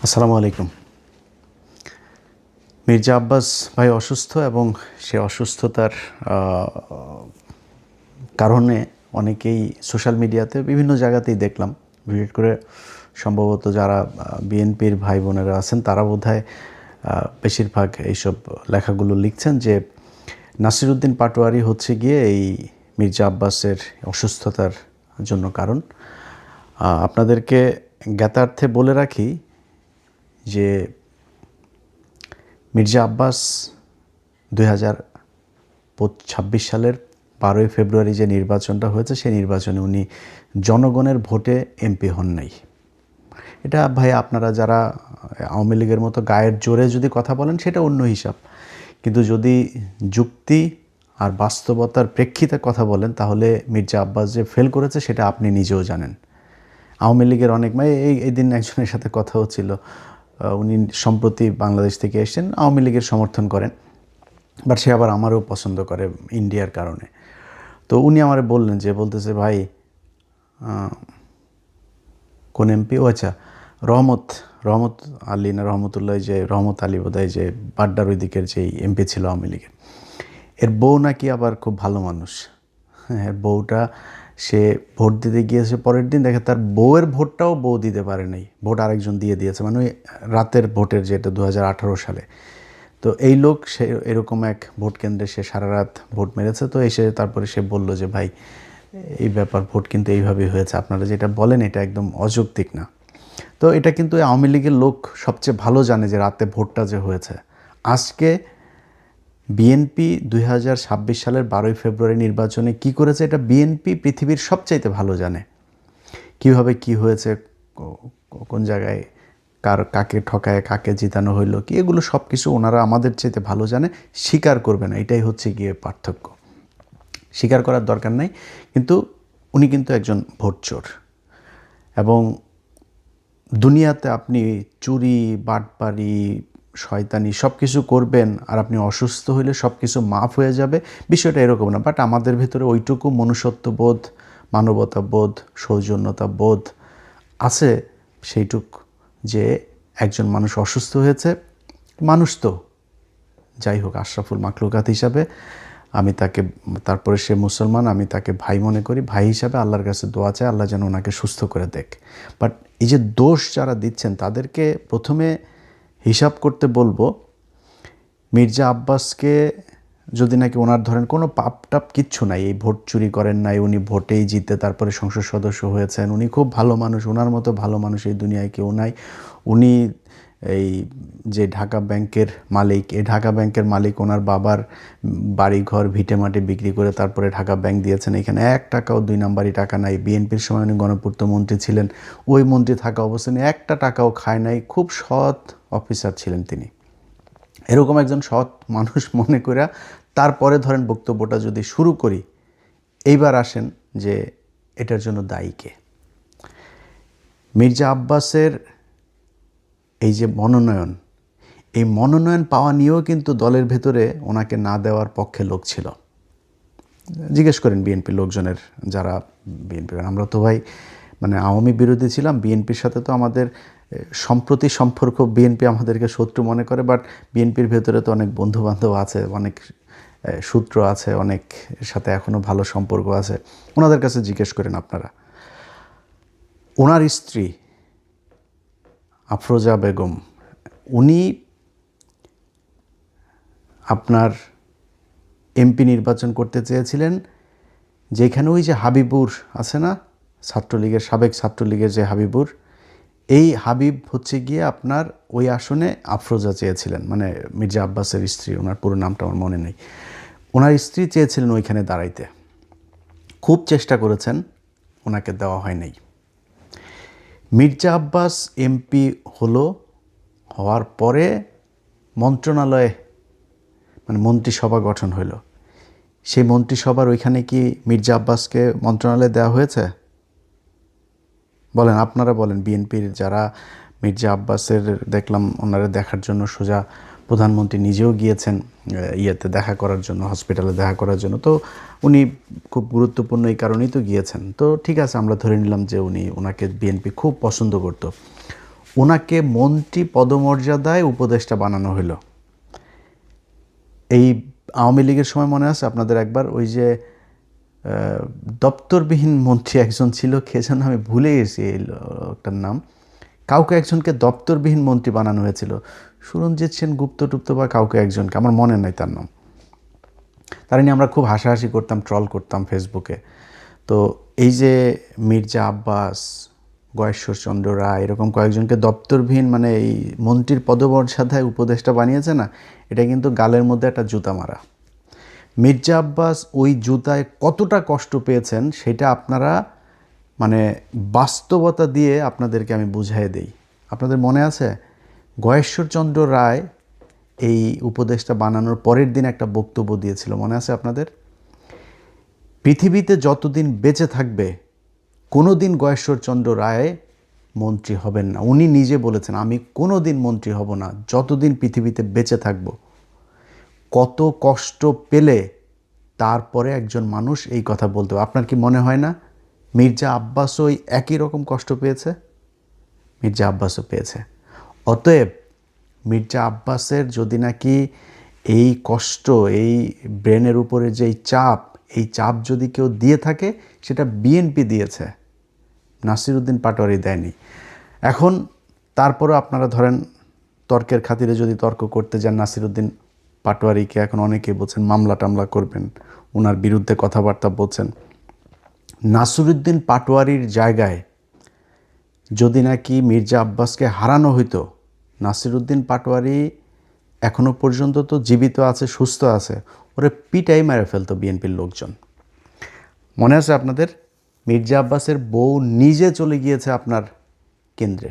আসসালামু আলাইকুম। মির্জা আব্বাস ভাই অসুস্থ এবং সে অসুস্থতার কারণে অনেকেই সোশ্যাল মিডিয়াতে বিভিন্ন জায়গাতেই দেখলাম, বিশেষ করে সম্ভবত যারা বিএনপির ভাই বোনেরা আছেন তারা বোধহয় বেশিরভাগ এইসব লেখাগুলো লিখছেন যে নাসিরউদ্দিন পাটোয়ারি হচ্ছে গিয়ে এই মির্জা আব্বাসের অসুস্থতার জন্য কারণ। আপনাদেরকে জ্ঞাতার্থে বলে রাখি যে মির্জা আব্বাস 2026 সালের 12ই ফেব্রুয়ারি যে নির্বাচনটা হয়েছে সেই নির্বাচনে উনি জনগণের ভোটে এমপি হন নাই। এটা ভাই আপনারা যারা আওয়ামী লীগের মতো গায়ের জোরে যদি কথা বলেন সেটা অন্য হিসাব, কিন্তু যদি যুক্তি আর বাস্তবতার প্রেক্ষিতে কথা বলেন তাহলে মির্জা আব্বাস যে ফেল করেছে সেটা আপনি নিজেও জানেন। আওয়ামী লীগের অনেক এই দিন একজনের সাথে কথা হচ্ছিল, উনি সম্প্রতি বাংলাদেশ থেকে এসেছেন, আওয়ামী লীগের সমর্থন করেন, বাট সে আবার আমারও পছন্দ করে ইন্ডিয়ার কারণে। তো উনি আমারে বললেন যে বলতেছে ভাই কোন এমপি, ও আচ্ছা রহমত রহমত আলী না রহমতুল্লাহ, যে রহমত আলী বোধহয়, যে বাড্ডার ওই দিকের যেই এমপি ছিল আওয়ামী লীগের, এর বউ নাকি আবার খুব ভালো মানুষ। হ্যাঁ, বউটা সে ভোট দিতে গিয়েছে, পরের দিন দেখে তার বউয়ের ভোটটাও বউ দিতে পারে নাই, ভোট আরেকজন দিয়ে দিয়েছে, মানে ওই রাতের ভোটের, যেটা 2018 সালে। তো এই লোক সে এরকম এক ভোট কেন্দ্রে সে সারা রাত ভোট মেরেছে। তো এসে তারপরে সে বলল যে ভাই এই ব্যাপার, ভোট কিন্তু এইভাবেই হয়েছে, আপনারা যেটা বলেন এটা একদম অযৌক্তিক না। তো এটা কিন্তু আওয়ামী লীগের লোক সবচেয়ে ভালো জানে যে রাতে ভোটটা যে হয়েছে। আজকে বিএনপি 2026 সালের 12ই ফেব্রুয়ারি নির্বাচনে কি করেছে এটা বিএনপি পৃথিবীর সবচাইতে ভালো জানে, কিভাবে কি হয়েছে, কোন জায়গায় কাকে ঠকায় কাকে জিতানো হইলো কি, এগুলো সব কিছু ওনারা আমাদের চাইতে ভালো জানে, স্বীকার করবে না, এটাই হচ্ছে গিয়ে পার্থক্য। স্বীকার করার দরকার নাই, কিন্তু উনি কিন্তু একজন ভোটচোর। এবং দুনিয়াতে আপনি চুরি বাটপারি শয়তানি সব কিছু করবেন আর আপনি অসুস্থ হইলে সব কিছু মাফ হয়ে যাবে, বিষয়টা এরকম না। বাট আমাদের ভিতরে ওইটুকু মনুষ্যত্ববোধ, মানবতাবোধ, সৌজন্যতাবোধ আছে সেইটুক, যে একজন মানুষ অসুস্থ হয়েছে, মানুষ তো যাই হোক আশরাফুল মাখলুকাত হিসাবে আমি তাকে, তারপরে সে মুসলমান, আমি তাকে ভাই মনে করি, ভাই হিসাবে আল্লাহর কাছে দোয়া চাই আল্লাহ যেন ওনাকে সুস্থ করে দেখ। বাট এই যে দোষ যারা দিচ্ছেন তাদেরকে প্রথমে হিসাব করতে বলবো, মির্জা আব্বাসকে যদি নাকি ওনার ধরেন কোনো পাপ টাপ কিচ্ছু নাই, এই ভোট চুরি করেন নাই, উনি ভোটেই জিতে তারপরে সংসদ সদস্য হয়েছেন, উনি খুব ভালো মানুষ, ওনার মতো ভালো মানুষ এই দুনিয়ায় কেউ নাই। উনি এই যে ঢাকা ব্যাংকের মালিক, এই ঢাকা ব্যাংকের মালিক ওনার বাবার বাড়িঘর ভিটেমাটি বিক্রি করে তারপরে ঢাকা ব্যাংক দিয়েছেন, এখানে 1 টাকাও 2 নাম্বারই টাকা নাই। বিএনপির সময় উনি গণপূর্ত মন্ত্রী ছিলেন, ওই মন্ত্রী থাকা অবস্থানে 1টা টাকাও খায় নাই, খুব সৎ অফিসার ছিলেন তিনি। এরকম একজন সৎ মানুষ মনে করে তারপরে ধরেন বক্তব্যটা যদি শুরু করি, এইবার আসেন যে এটার জন্য দায়ী কে। মির্জা আব্বাসের এই যে মনোনয়ন, এই মনোনয়ন পাওয়া নিয়েও কিন্তু দলের ভেতরে ওনাকে না দেওয়ার পক্ষে লোক ছিল। জিজ্ঞেস করেন বিএনপি লোকজনের, যারা বিএনপি, আমরা তো ভাই মানে আওয়ামী বিরোধী ছিলাম, বিএনপির সাথে তো আমাদের সম্প্রতি সম্পর্ক, বিএনপি আমাদেরকে শত্রু মনে করে, বাট বিএনপির ভেতরে তো অনেক বন্ধুবান্ধব আছে, অনেক সূত্র আছে, অনেক সাথে এখনও ভালো সম্পর্ক আছে, ওনাদের কাছে জিজ্ঞেস করেন আপনারা। ওনার স্ত্রী আফরোজা বেগম, উনি আপনার এমপি নির্বাচন করতে চেয়েছিলেন, যেখানে ওই যে হাবিবুর আছে না, ছাত্রলীগের সাবেক ছাত্রলীগের যে হাবিবুর, এই হাবিব হচ্ছে গিয়ে আপনার ওই আসনে আফরোজা চেয়েছিলেন, মানে মির্জা আব্বাসের স্ত্রী, ওনার পুরো নামটা আমার মনে নেই, ওনার স্ত্রী চেয়েছিলেন ওইখানে দাঁড়াইতে, খুব চেষ্টা করেছেন, ওনাকে দেওয়া হয় নাই। মির্জা আব্বাস এমপি হওয়ার পরে মন্ত্রণালয়ে মানে মন্ত্রিসভা গঠন হইল, সেই মন্ত্রিসভার ওইখানে কি মির্জা আব্বাসকে মন্ত্রণালয়ে দেওয়া হয়েছে? বলেন, আপনারা বলেন, বিএনপির যারা মির্জা আব্বাসের দেখলাম ওনারা দেখার জন্য সোজা প্রধানমন্ত্রী নিজেও গিয়েছেন ইয়েতে দেখা করার জন্য, হসপিটালে দেখা করার জন্য, তো উনি খুব গুরুত্বপূর্ণ এই কারণেই তো গিয়েছেন। তো ঠিক আছে, আমরা ধরে নিলাম যে ওনাকে বিএনপি খুব পছন্দ করত। ওনাকে মন্ত্রী পদমর্যাদায় উপদেষ্টা বানানো হলো। এই আওয়ামী লীগের সময় মনে আছে আপনাদের একবার ওই যে দপ্তরবিহীন মন্ত্রী একজন ছিল, কে যেন আমি ভুলে গেছি এই লোকটার নাম, কাউকে একজনকে দপ্তরবিহীন মন্ত্রী বানানো হয়েছিল, সুরঞ্জিত সেন গুপ্ত টুপ্ত বা কাউকে একজনকে, আমার মনে নাই তার নাম। তারা নিয়ে আমরা খুব হাসাহাসি করতাম, ট্রল করতাম ফেসবুকে। তো এই যে মির্জা আব্বাস, গয়েশ্বরচন্দ্র রায়, এরকম কয়েকজনকে দপ্তরবিহীন মানে এই মন্ত্রীর পদমর্যাদায় উপদেষ্টা বানিয়েছে না, এটা কিন্তু গালের মধ্যে একটা জুতা মারা। মির্জা আব্বাস ওই জুতায় কতটা কষ্ট পেয়েছেন সেটা আপনারা মানে বাস্তবতা দিয়ে আপনাদেরকে আমি বুঝাই দেই। আপনাদের মনে আছে গয়েশ্বরচন্দ্র রায় এই উপদেষ্টা বানানোর পরের দিন একটা বক্তব্য দিয়েছিল, মনে আছে আপনাদের? পৃথিবীতে যতদিন বেঁচে থাকবে কোনো দিন গয়েশ্বরচন্দ্র রায় মন্ত্রী হবেন না। উনি নিজে বলেছেন, আমি কোনো দিন মন্ত্রী হব না যতদিন পৃথিবীতে বেঁচে থাকব। কত কষ্ট পেলে তারপরে একজন মানুষ এই কথা বলতে হবে। আপনার কি মনে হয় না মির্জা আব্বাসও ওই একই রকম কষ্ট পেয়েছে? মির্জা আব্বাসও পেয়েছে। অতএব মির্জা আব্বাসের যদি নাকি এই কষ্ট, এই ব্রেনের উপরে যে এই চাপ যদি কেউ দিয়ে থাকে সেটা বিএনপি দিয়েছে, নাসিরউদ্দিন পাটোয়ারি দেয়নি। এখন তারপরও আপনারা ধরেন তর্কের খাতিরে যদি তর্ক করতে যান, নাসিরউদ্দিন পাটোয়ারিকে এখন অনেকেই বলছেন মামলা টামলা করবেন, ওনার বিরুদ্ধে কথাবার্তা বলছেন। নাসিরউদ্দিন পাটোয়ারির জায়গায় যদি নাকি মির্জা আব্বাসকে হারানো হইতো, নাসিরউদ্দিন পাটোয়ারি এখনও পর্যন্ত তো জীবিত আছে, সুস্থ আছে, ওরে পিটাই মেরে ফেলতো বিএনপির লোকজন। মনে আছে আপনাদের? মির্জা আব্বাসের বউ নিজে চলে গিয়েছে আপনার কেন্দ্রে,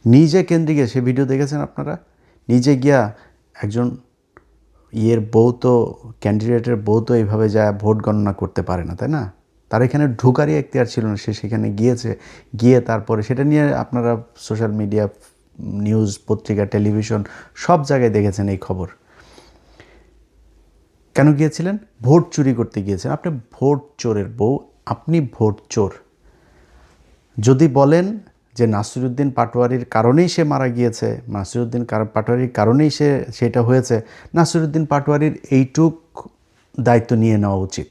নিজে কেন্দ্রে গিয়ে, সে ভিডিও দেখেছেন আপনারা? নিজে গিয়া একজন বউ তো, ক্যান্ডিডেটের বউ তো এইভাবে যায় ভোট গণনা করতে পারে না, তাই না? তার এখানে ঢোকারই এখতিয়ার ছিল না, সে সেখানে গিয়েছে, গিয়ে তারপরে সেটা নিয়ে আপনারা সোশ্যাল মিডিয়া, নিউজ, পত্রিকা, টেলিভিশন সব জায়গায় দেখেছেন এই খবর। কেন গিয়েছিলেন? ভোট চুরি করতে গিয়েছেন। আপনি ভোট চোরের বউ, আপনি ভোট চোর। যদি বলেন যে নাসিরউদ্দিন পাটোয়ারির কারণেই সে মারা গিয়েছে, নাসিরউদ্দিন পাটোয়ারির কারণেই সেটা হয়েছে, নাসিরউদ্দিন পাটোয়ারির এইটুক দায়িত্ব নিয়ে নেওয়া উচিত।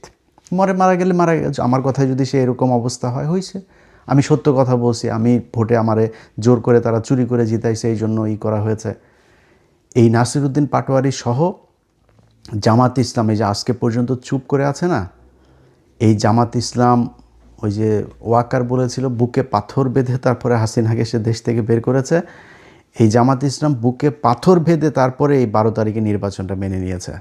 মারা গেলে মারা গেছে, আমার কথায় যদি সে এরকম অবস্থা হয়েছে, আমি সত্য কথা বলছি, আমি ভোটে আমারে জোর করে তারা চুরি করে জিতাইছে, এই জন্য করা হয়েছে। এই নাসিরউদ্দিন পাটোয়ারি সহ জামাত ইসলাম, এই যে আজকে পর্যন্ত চুপ করে আছে না, এই জামাত ইসলাম ওই যে ওয়াকার বলেছিল বুকে পাথর বেঁধে তারপরে হাসিনাকে সে দেশ থেকে বের করেছে, এই জামাত ইসলাম বুকে পাথর বেঁধে তারপরে এই 12 তারিখে নির্বাচনটা মেনে নিয়েছে।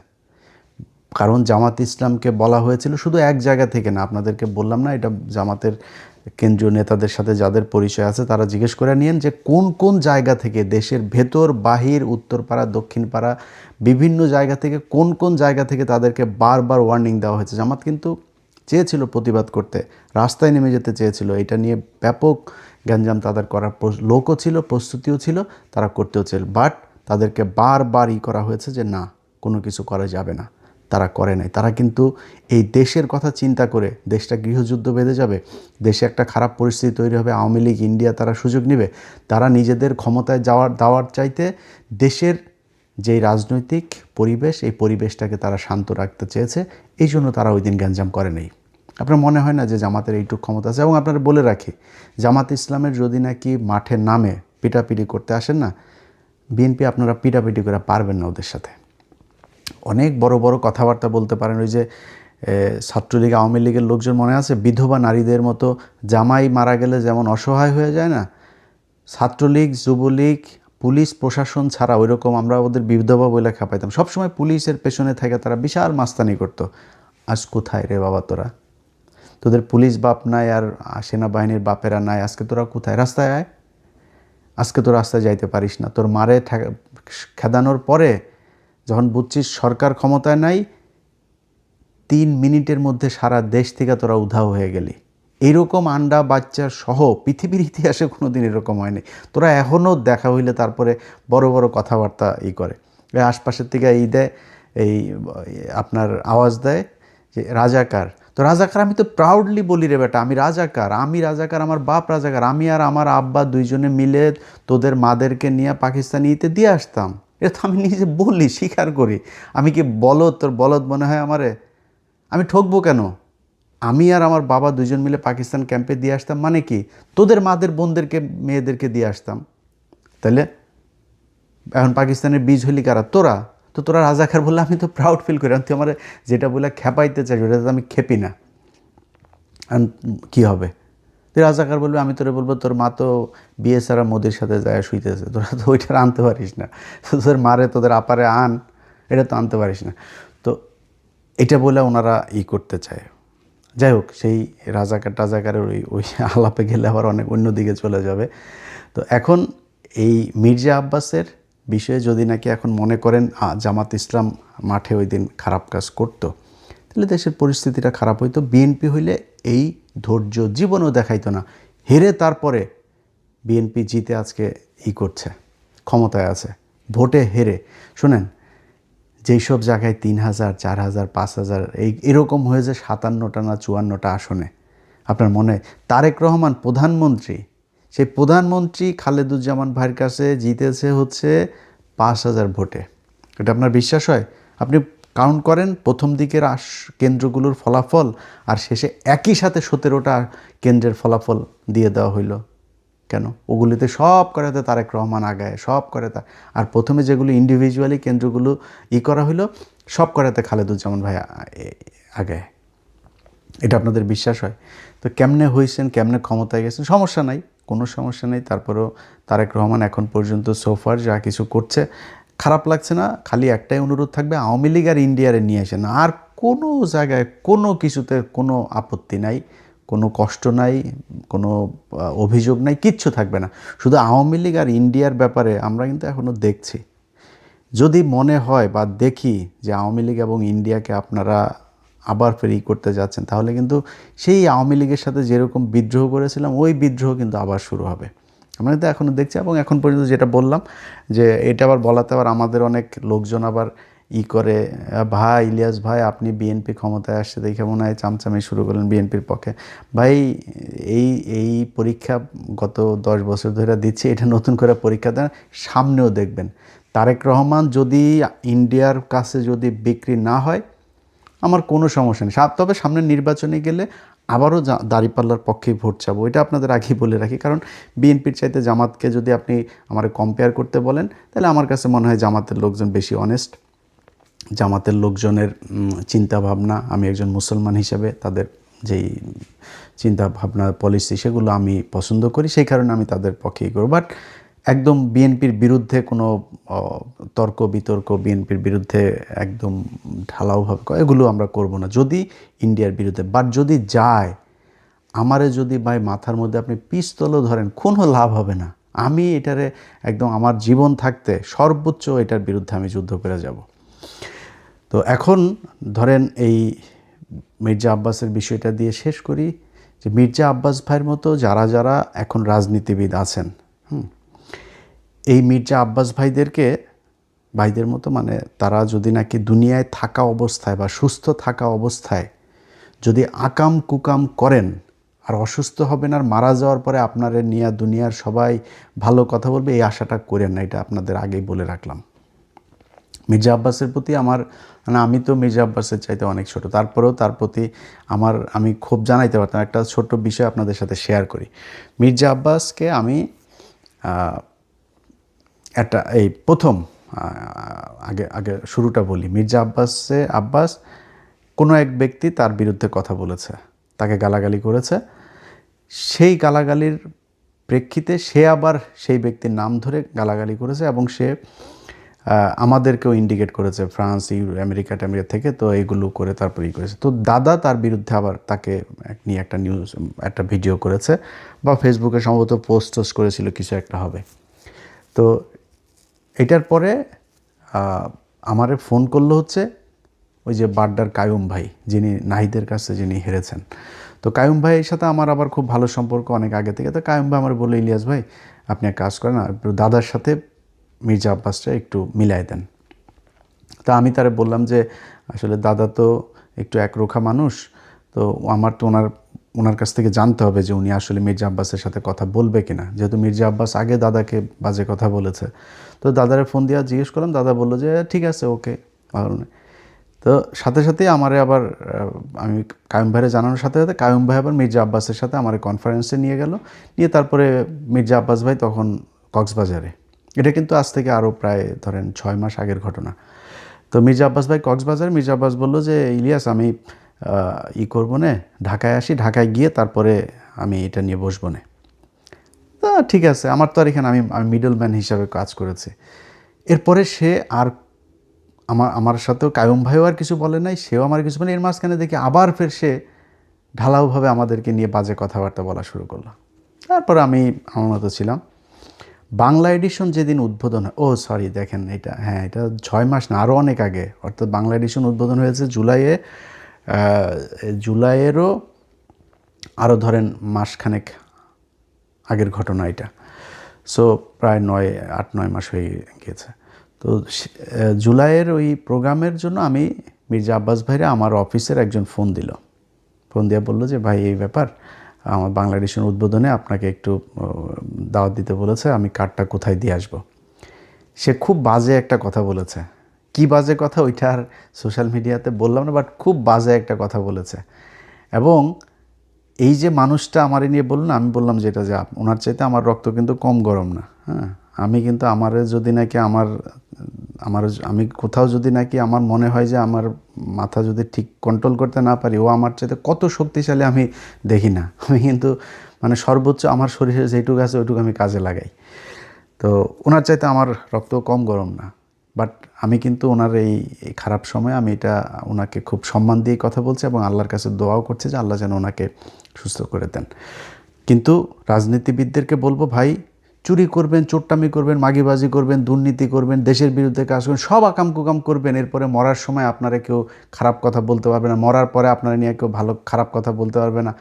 কারণ জামাত ইসলামকে বলা হয়েছিল শুধু এক জায়গা থেকে না, আপনাদেরকে বললাম না, এটা জামাতের কেন্দ্রীয় নেতাদের সাথে যাদের পরিচয় আছে তারা জিজ্ঞেস করে নিয়েন যে কোন কোন জায়গা থেকে, দেশের ভেতর বাহির, উত্তরপাড়া দক্ষিণপাড়া বিভিন্ন জায়গা থেকে, কোন কোন জায়গা থেকে তাদেরকে বারবার ওয়ার্নিং দেওয়া হয়েছে। জামাত কিন্তু চেয়েছিল প্রতিবাদ করতে, রাস্তায় নেমে যেতে চেয়েছিল, এটা নিয়ে ব্যাপক গ্যাঞ্জাম তাদের করার লোকও ছিল, প্রস্তুতিও ছিল, তারা করতেও ছিল, বাট তাদেরকে বারবার করা হয়েছে যে না, কোনো কিছু করা যাবে না। তারা করে নাই। তারা কিন্তু এই দেশের কথা চিন্তা করে, দেশটা গৃহযুদ্ধ বেঁধে যাবে, দেশে একটা খারাপ পরিস্থিতি তৈরি হবে, আওয়ামী লীগ, ইন্ডিয়া তারা সুযোগ নেবে, তারা নিজেদের ক্ষমতায় দেওয়ার চাইতে দেশের যেই রাজনৈতিক পরিবেশ, এই পরিবেশটাকে তারা শান্ত রাখতে চেয়েছে, এই জন্য তারা ওই দিন গ্যাঞ্জাম করে নেই। আপনার মনে হয় না যে জামাতের এইটুকু ক্ষমতা আছে? এবং আপনারা বলে রাখি, জামাত ইসলামের যদি নাকি মাঠে নামে পিটাপিটি করতে আসেন না, বিএনপি আপনারা পিটাপিটি করে পারবেন না ওদের সাথে। অনেক বড় বড় কথাবার্তা বলতে পারেন। ওই যে ছাত্রলীগ, আওয়ামী লীগের লোকজন মনে আছে, বিধবা নারীদের মতো জামাই মারা গেলে যেমন অসহায় হয়ে যায় না, ছাত্রলীগ, যুবলীগ, পুলিশ প্রশাসন ছাড়া ওই রকম আমরা ওদের বিধবা বলে খাপাইতাম। সবসময় পুলিশের পেছনে থেকে তারা বিশাল মাস্তানি করতো। আজ কোথায় রে বাবা তোরা? তোদের পুলিশ বাপ নাই, আর সেনাবাহিনীর বাপেরা নাই, আজকে তোরা কোথায়? রাস্তায় আয়। আজকে তো রাস্তায় যাইতে পারিস না, তোর মারে খেদানোর পরে যখন বুঝছিস সরকার ক্ষমতায় নাই, 3 মিনিটের মধ্যে সারা দেশ থেকে তোরা উধাও হয়ে গেলি। এইরকম আন্ডা বাচ্চা সহ পৃথিবীর ইতিহাসে কোনো দিন এরকম হয়নি। তোরা এখনও দেখা হইলে তারপরে বড় বড় কথাবার্তা করে, আশপাশের থেকে দেয়, আপনার আওয়াজ দেয় যে রাজাকার। তো রাজাকার আমি তো প্রাউডলি বলি রে বেটা, আমি রাজাকার, আমি রাজাকার, আমার বাপ রাজাকার, আমি আর আমার আব্বা দুইজনে মিলে তোদের মাদেরকে নিয়ে পাকিস্তানি ইতে দিয়ে আসতাম। এটা তো আমি নিজে বলি, স্বীকার করি। আমি কি বলদ, তোর বলদ মনে হয় আমারে? আমি ঠকবো কেন? আমি আর আমার বাবা দুজন মিলে পাকিস্তান ক্যাম্পে দিয়ে আসতাম মানে কি? তোদের মাদের বোনদেরকে মেয়েদেরকে দিয়ে আসতাম। তাহলে এখন পাকিস্তানের বীজ হলি কারা? তোরা। তো তোরা রাজাকার বললে আমি তো প্রাউড ফিল করি। তুই আমার যেটা বলে খেপাইতে চাই ওটা তো আমি খেপি না। আর কী হবে? তুই রাজাকার বলবি, আমি তোরে বলবো তোর মা তো বিয়ে ছাড়া মোদির সাথে যায় শুইতেছে, তোরা তো ওইটা আনতে পারিস না। তোদের মারে তোদের আপারে আন, এটা তো আনতে পারিস না। তো এটা বলে ওনারা করতে চায়। যাই হোক, সেই রাজাকার টাজাকারের ওই ওই আলাপে গেলে আবার অনেক অন্যদিকে চলে যাবে। তো এখন এই মির্জা আব্বাসের বিষয়ে যদি নাকি এখন মনে করেন জামাত ইসলাম মাঠে ওই দিন খারাপ কাজ করতো, তাহলে দেশের পরিস্থিতিটা খারাপ হইতো। বিএনপি হইলে এই ধৈর্য জীবনেও দেখাইতো না। হেরে তারপরে বিএনপি জিতে আজকে করছে, ক্ষমতায় আছে, ভোটে হেরে। শোনেন, যেই সব জায়গায় 3,000, 4,000, 5,000 এরকম হয়েছে 57টা না 54টা আসনে। আপনার মনে, তারেক রহমান প্রধানমন্ত্রী, সেই প্রধানমন্ত্রী খালেদুজ্জামান ভাইয়ের কাছে জিতেছে হচ্ছে 5,000 ভোটে। এটা আপনার বিশ্বাস হয়? আপনি কাউন্ট করেন প্রথম দিকের কেন্দ্রগুলোর ফলাফল আর শেষে একই সাথে 17টা কেন্দ্রের ফলাফল দিয়ে দেওয়া হইল কেন? ওগুলিতে সব করাতে তারেক রহমান আগায়, সব করাতে। আর প্রথমে যেগুলো ইন্ডিভিজুয়ালি কেন্দ্রগুলো করা হইলো, সব করাতে খালেদুজ্জামান ভাই আগায়। এটা আপনাদের বিশ্বাস হয়? তো কেমনে হয়েছেন, কেমনে ক্ষমতায় গেছেন, সমস্যা নাই, কোনো সমস্যা নেই। তারপরেও তারেক রহমান এখন পর্যন্ত সোফার যা কিছু করছে খারাপ লাগছে না। খালি একটাই অনুরোধ থাকবে, আওয়ামী লীগ আর ইন্ডিয়ারে নিয়ে আসেন। আর কোনো জায়গায় কোনো কিছুতে কোনো আপত্তি নাই, কোনো কষ্ট নাই, কোনো অভিযোগ নাই, কিচ্ছু থাকবে না। শুধু আওয়ামী লীগ আর ইন্ডিয়ার ব্যাপারে আমরা কিন্তু এখনও দেখছি। যদি মনে হয় বা দেখি যে আওয়ামী লীগ এবং ইন্ডিয়াকে আপনারা আবার ফেরি করতে যাচ্ছেন, তাহলে কিন্তু সেই আওয়ামী লীগের সাথে যেরকম বিদ্রোহ করেছিলাম ওই বিদ্রোহ কিন্তু আবার শুরু হবে। আমরা কিন্তু এখনও দেখছি। এবং এখন পর্যন্ত যেটা বললাম যে এটা আবার বলাতে আবার আমাদের অনেক লোকজন আবার করে, ভাই ইলিয়াস ভাই আপনি বিএনপি ক্ষমতায় আসছে দেখে মনে হয় চামচামি শুরু করলেন বিএনপির পক্ষে। ভাই এই এই পরীক্ষা গত 10 বছর ধরে দিচ্ছি, এটা নতুন করে পরীক্ষা দেন, সামনেও দেখবেন। তারেক রহমান যদি ইন্ডিয়ার কাছে যদি বিক্রি না হয় আমার কোনো সমস্যা নেই। তবে সামনে নির্বাচনে গেলে আবারও দাঁড়িপাল্লার পক্ষেই ভোট চাবো, এটা আপনাদের আগেই বলে রাখি। কারণ বিএনপির চাইতে জামাতকে যদি আপনি আমার কম্পেয়ার করতে বলেন, তাহলে আমার কাছে মনে হয় জামাতের লোকজন বেশি অনেস্ট। জামাতের লোকজনের চিন্তা ভাবনা, আমি একজন মুসলমান হিসেবে তাদের যেই চিন্তা ভাবনা পলিসি সেগুলো আমি পছন্দ করি, সেই কারণে আমি তাদের পক্ষেই করব। বাট একদম বিএনপির বিরুদ্ধে কোনো তর্ক বিতর্ক, বিএনপির বিরুদ্ধে একদম ঢালাওভাবে এগুলো আমরা করব না যদি ইন্ডিয়ার বিরুদ্ধে। বাট যদি যায়, আমারে যদি ভাই মাথার মধ্যে আপনি পিস্তলও ধরেন, কোনো লাভ হবে না। আমি এটারে একদম আমার জীবন থাকতে সর্বোচ্চ এটার বিরুদ্ধে আমি যুদ্ধ করে যাব। তো এখন ধরেন এই মির্জা আব্বাসের বিষয়টা দিয়ে শেষ করি, যে মির্জা আব্বাস ভাইয়ের মতো যারা যারা এখন রাজনীতিবিদ আছেন, এই মির্জা আব্বাস ভাইদের মতো মানে তারা যদি নাকি দুনিয়ায় থাকা অবস্থায় বা সুস্থ থাকা অবস্থায় যদি আকাম কুকাম করেন আর অসুস্থ হবেন আর মারা যাওয়ার পরে আপনাদের নিয়ে দুনিয়ার সবাই ভালো কথা বলবে, এই আশাটা করেন না। এটা আপনাদের আগেই বলে রাখলাম। মির্জা আব্বাসের প্রতি আমার মানে আমি তো মির্জা আব্বাসের চাইতে অনেক ছোট, তারপরেও তার প্রতি আমি খুব জানাইতে পারতাম। একটা ছোট্ট বিষয় আপনাদের সাথে শেয়ার করি। মির্জা আব্বাসকে আমি একটা এই প্রথম আগে শুরুটা বলি। মির্জা আব্বাস কোনো এক ব্যক্তি তার বিরুদ্ধে কথা বলেছে, তাকে গালাগালি করেছে। সেই গালাগালির প্রেক্ষিতে সে আবার সেই ব্যক্তির নাম ধরে গালাগালি করেছে এবং সে আমাদেরকেও ইন্ডিকেট করেছে ফ্রান্স, আমেরিকা থেকে। তো এইগুলো করে তারপরেই করেছে। তো দাদা তার বিরুদ্ধে আবার তাকে নিয়ে একটা ভিডিও করেছে বা ফেসবুকে সম্ভবত পোস্ট করেছিল, কিছু একটা হবে। তো এটার পরে আমারে ফোন করলো হচ্ছে ওই যে বাড্ডার কায়ুম ভাই, যিনি নাহিদের কাছে যিনি হেরেছেন। তো কায়ুম ভাইয়ের সাথে আমার আবার খুব ভালো সম্পর্ক অনেক আগে থেকে। তো কায়ুম ভাই আমার বললো, ইলিয়াস ভাই আপনি এক কাজ করেন, একটু দাদার সাথে মির্জা আব্বাসটা একটু মিলাই দেন। তা আমি তারে বললাম যে আসলে দাদা তো একটু একরোখা মানুষ, তো তো আমার তো ওনার কাছ থেকে জানতে হবে যে উনি আসলে মির্জা আব্বাসের সাথে কথা বলবে কিনা, যেহেতু মির্জা আব্বাস আগে দাদাকে বাজে কথা বলেছে। তো দাদারে ফোন দিয়ে জিজ্ঞেস করলাম, দাদা বললো যে ঠিক আছে, ওকে, ভালো নেই। তো সাথে সাথেই আমারে আবার আমি কায়ুম ভাইয়ের জানানোর সাথে সাথে কায়ুম ভাই আবার মির্জা আব্বাসের সাথে আমার কনফারেন্সে নিয়ে গেল, নিয়ে তারপরে মির্জা আব্বাস ভাই তখন কক্সবাজারে, এটা কিন্তু আজ থেকে আরও প্রায় ধরেন 6 মাস আগের ঘটনা। তো মির্জা আব্বাস ভাই কক্সবাজার, মির্জা আব্বাস বললো যে ইলিয়াস আমি করবো না, ঢাকায় আসি, ঢাকায় গিয়ে তারপরে আমি এটা নিয়ে বসবো না। তা ঠিক আছে, আমার তো আর এখানে আমি মিডল ম্যান হিসাবে কাজ করেছি। এরপরে সে আর আমার সাথেও কায়ুম ভাইও আর কিছু বলে নাই, সেও আমার কিছু বলে। এর মাঝখানে দেখি আবার ফের সে ঢালাওভাবে আমাদেরকে নিয়ে বাজে কথাবার্তা বলা শুরু করলো। তারপরে আমি আমার মতো ছিলাম। বাংলা এডিশন যেদিন উদ্বোধন হয়, সরি দেখেন এটা, হ্যাঁ এটা 6 মাস না, আরও অনেক আগে, অর্থাৎ বাংলা এডিশন উদ্বোধন হয়েছে জুলাইয়েরও আরও ধরেন মাসখানেক আগের ঘটনা এটা। সো প্রায় 8-9 মাস হয়ে গিয়েছে। তো জুলাইয়ের ওই প্রোগ্রামের জন্য আমি মির্জা আব্বাস ভাইরে আমার অফিসের একজন ফোন দিয়ে বললো যে ভাই এই ব্যাপার, আমার বাংলা এডিশন উদ্বোধনে আপনাকে একটু দাওয়াত দিতে বলেছে, আমি কার্ডটা কোথায় দিয়ে আসবো। সে খুব বাজে একটা কথা বলেছে। কি বাজে কথা ওইটা আর সোশ্যাল মিডিয়াতে বললাম না, বাট খুব বাজে একটা কথা বলেছে। এবং এই যে মানুষটা আমার নিয়ে বললো, আমি বললাম যেটা যে ওনার চাইতে আমার রক্ত কিন্তু কম গরম না। হ্যাঁ, আমি কিন্তু যদি নাকি আমি কোথাও যদি নাকি আমার মনে হয় যে আমার মাথা যদি ঠিক কন্ট্রোল করতে না পারি, ও আমার চাইতে কত শক্তিশালী আমি দেখি না। আমি কিন্তু মানে সর্বোচ্চ আমার শরীরে যেটুকু আছে ওইটুকু আমি কাজে লাগাই। তো ওনার চাইতে আমার রক্ত কম গরম না, বাট আমি কিন্তু ওনার এই খারাপ সময়ে আমি এটা ওনাকে খুব সম্মান দিয়ে কথা বলছি এবং আল্লাহর কাছে দোয়াও করছি যে আল্লাহ যেন ওনাকে সুস্থ করে দেন। কিন্তু রাজনীতিবিদদেরকে বলবো, ভাই চুরি করবেন, চোট্টামি করবেন, মাগিবাজি করবেন, দুর্নীতি করবেন, দেশের বিরুদ্ধে কাজ করবেন, সব আকাম কুকাম করবেন, এরপরে মরার সময় আপনারা কেউ খারাপ কথা বলতে পারবে না, মরার পরে আপনারা নিয়ে কেউ খারাপ কথা বলতে পারবে না।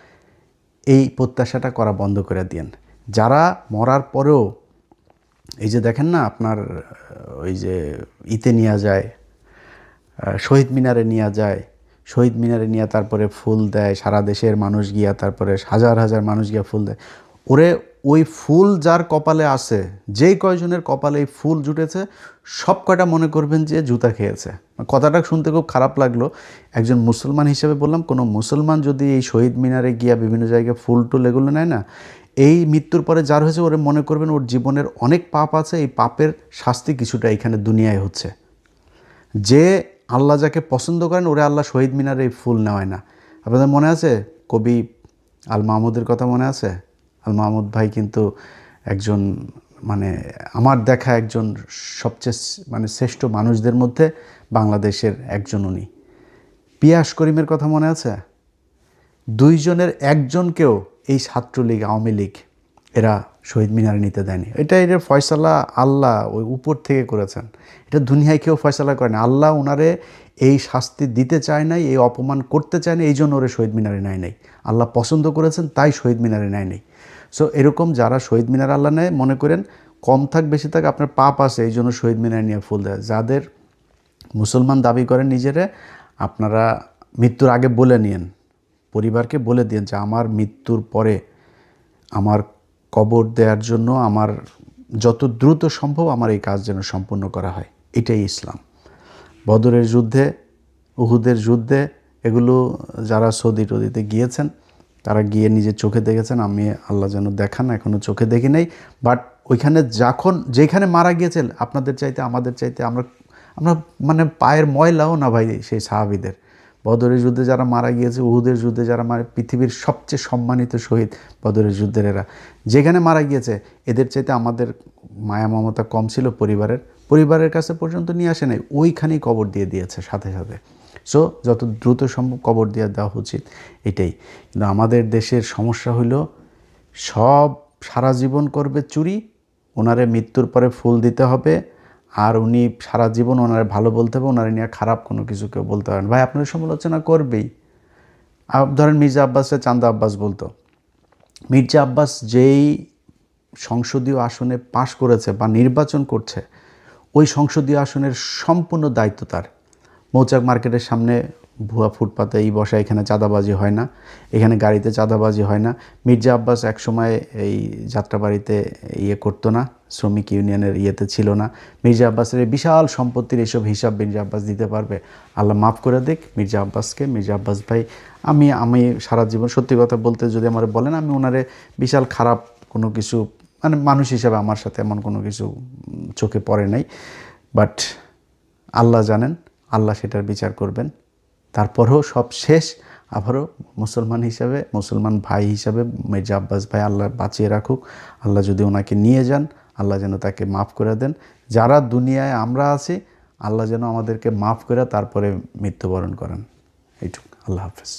এই প্রত্যাশাটা করা বন্ধ করে দিয়েন। যারা মরার পরেও এই যে দেখেন না, আপনার ওই যে নিয়ে যায়, শহীদ মিনারে নিয়ে যায়, শহীদ মিনারে নিয়ে তারপরে ফুল দেয়, সারা দেশের মানুষ গিয়া, তারপরে হাজার হাজার মানুষ গিয়া ফুল দেয়। ওই ফুল যার কপালে আছে, যেই কয়জনের কপালে এই ফুল জুটেছে, সব কয়টা মনে করবেন যে জুতা খেয়েছে। কথাটা শুনতে খুব খারাপ লাগলো, একজন মুসলমান হিসেবে বললাম, কোনো মুসলমান যদি এই শহীদ মিনারে গিয়া বিভিন্ন জায়গায় ফুল টুল এগুলো নেয় না, এই মৃত্যুর পরে যার হয়েছে ওরে মনে করবেন ওর জীবনের অনেক পাপ আছে, এই পাপের শাস্তি কিছুটা এখানে দুনিয়ায় হচ্ছে। যে আল্লাহ যাকে পছন্দ করেন ওরে আল্লাহ শহীদ মিনারে এই ফুল নেওয়ায় না। আপনাদের মনে আছে কবি আল মাহমুদের কথা মনে আছে? আল মাহমুদ ভাই কিন্তু একজন মানে আমার দেখা একজন সবচেয়ে মানে শ্রেষ্ঠ মানুষদের মধ্যে বাংলাদেশের একজন উনি। পিয়াস করিমের কথা মনে আছে? 2 জনের একজনকেও এই ছাত্রলীগ, আওয়ামী লীগ এরা শহীদ মিনারে নিতে দেয়নি। এর ফয়সালা আল্লাহ ওই উপর থেকে করেছেন, এটা দুনিয়ায় কেউ ফয়সালা করে না। আল্লাহ ওনারে এই শাস্তি দিতে চায় নাই, এই অপমান করতে চায় না, এই জন্য ওরে শহীদ মিনারে নেয় নাই। আল্লাহ পছন্দ করেছেন তাই শহীদ মিনারে নেয় নাই। সো এরকম যারা শহীদ মিনার আল্লাহ নেয়, মনে করেন কম থাক বেশি থাক আপনার পাপ আছে, এই জন্য শহীদ মিনারে নিয়ে ফুল দেয়। যাদের মুসলমান দাবি করেন নিজেরা, আপনারা মৃত্যুর আগে বলে নিন, পরিবারকে বলে দিন যে আমার মৃত্যুর পরে আমার কবর দেওয়ার জন্য আমার যত দ্রুত সম্ভব আমার এই কাজ যেন সম্পূর্ণ করা হয়। এটাই ইসলাম। বদরের যুদ্ধে, উহুদের যুদ্ধে, এগুলো যারা সৌদি টদিতে গিয়েছেন তারা গিয়ে নিজের চোখে দেখেছেন। আমি আল্লাহ যেন দেখান, এখনও চোখে দেখি নাই। বাট ওইখানে যেখানে মারা গিয়েছেন আপনাদের চাইতে আমাদের চাইতে আমরা মানে পায়ের ময়লাও না ভাই সেই সাহাবীদের। বদরের যুদ্ধে যারা মারা গিয়েছে, উহুদের যুদ্ধে যারা পৃথিবীর সবচেয়ে সম্মানিত শহীদ বদরের যুদ্ধের এরা, যেখানে মারা গিয়েছে এদের চাইতে আমাদের মায়া মমতা কম ছিল পরিবারের কাছে পর্যন্ত নিয়ে আসে নাই, ওইখানেই কবর দিয়ে দিয়েছে সাথে সাথে। সো যত দ্রুত সম্ভব কবর দিয়ে দেওয়া উচিত, এটাই। কিন্তু আমাদের দেশের সমস্যা হলো সব সারা জীবন করবে চুরি, ওনারে মৃত্যুর পরে ফুল দিতে হবে, আর উনি সারা জীবন ওনারে ভালো বলতে হবে, ওনারে নিয়ে খারাপ কোনো কিছু কেউ বলতে পারেন। ভাই আপনার সমালোচনা করবেই। ধরেন মির্জা আব্বাসে চান্দা আব্বাস বলতো, মির্জা আব্বাস যেই সংসদীয় আসনে পাশ করেছে বা নির্বাচন করছে, ওই সংসদীয় আসনের সম্পূর্ণ দায়িত্ব তার। মৌচাক মার্কেটের সামনে ভুয়া ফুটপাতে এই বসা, এখানে চাঁদাবাজি হয় না, এখানে গাড়িতে চাঁদাবাজি হয় না। মির্জা আব্বাস একসময় এই যাত্রাবাড়িতে করতো না, শ্রমিক ইউনিয়নের ছিল না। মির্জা আব্বাসের এই বিশাল সম্পত্তির এইসব হিসাব মির্জা আব্বাস দিতে পারবে? আল্লাহ মাফ করে দিক মির্জা আব্বাসকে। মির্জা আব্বাস ভাই, আমি সারা জীবন সত্যি কথা বলতে যদি আমার বলেন, আমি ওনারে বিশাল খারাপ কোনো কিছু, মানে মানুষ হিসাবে আমার সাথে এমন কোনো কিছু চোখে পড়ে নাই। বাট আল্লাহ জানেন, আল্লাহ সেটার বিচার করবেন। তারপরেও সব শেষ আবারও মুসলমান হিসাবে, মুসলমান ভাই হিসাবে মির্জা আব্বাস ভাই আল্লাহ বাঁচিয়ে রাখুক। আল্লাহ যদি ওনাকে নিয়ে যান, আল্লাহ যেন তাকে মাফ করে দেন। যারা দুনিয়ায় আমরা আছি, আল্লাহ যেন আমাদেরকে মাফ করে তারপরে মৃত্যুবরণ করেন। এইটুকু। আল্লাহ হাফেজ।